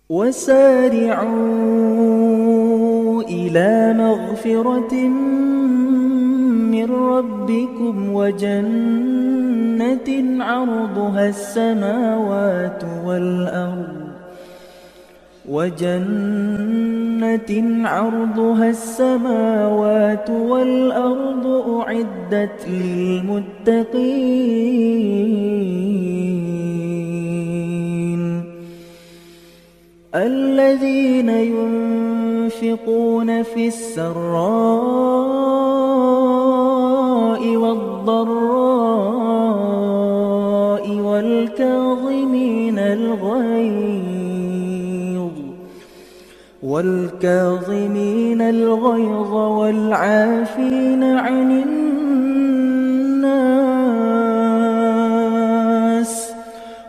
وسارعوا إلى مغفرة من ربكم وجنة عرضها السماوات والأرض أعدت للمتقين الذين ينفقون في السراء والضراء والكاظمين الغيظ والعافين عن الناس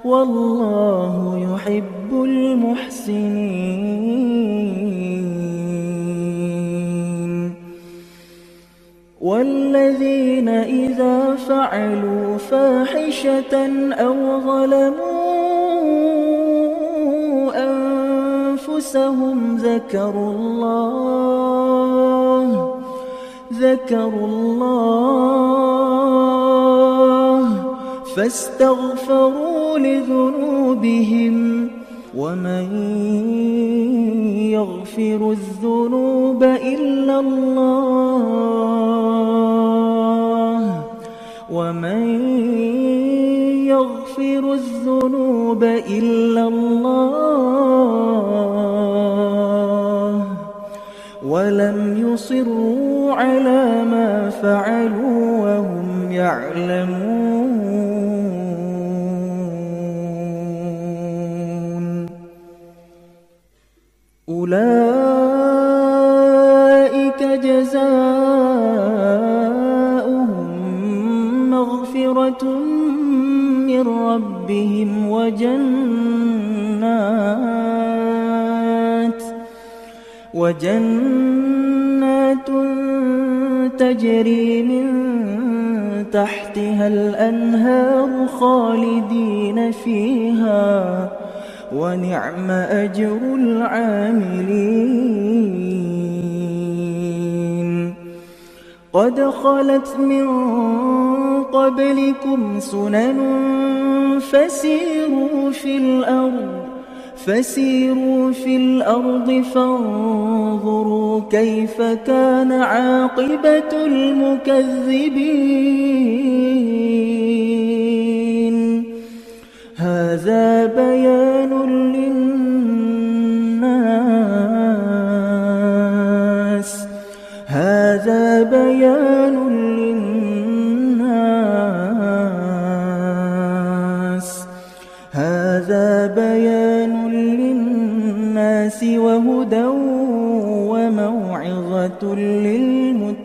والله يحب المحسنين والذين إذا فعلوا فاحشة أو ظلموا أنفسهم ذكروا الله فاستغفروا لذنوبهم ومن يغفر الذنوب إلا الله ولم يصروا على ما فعلوا وهم يعلمون أولئك جزاؤهم مغفرة من ربهم وجنات تجري من تحتها الأنهار خالدين فيها ونعم أجر العاملين قد خلت من قبلكم سنن فسيروا في الأرض فانظروا كيف كان عاقبة المكذبين هذا بيان للناس وهدى وموعظة للمتقين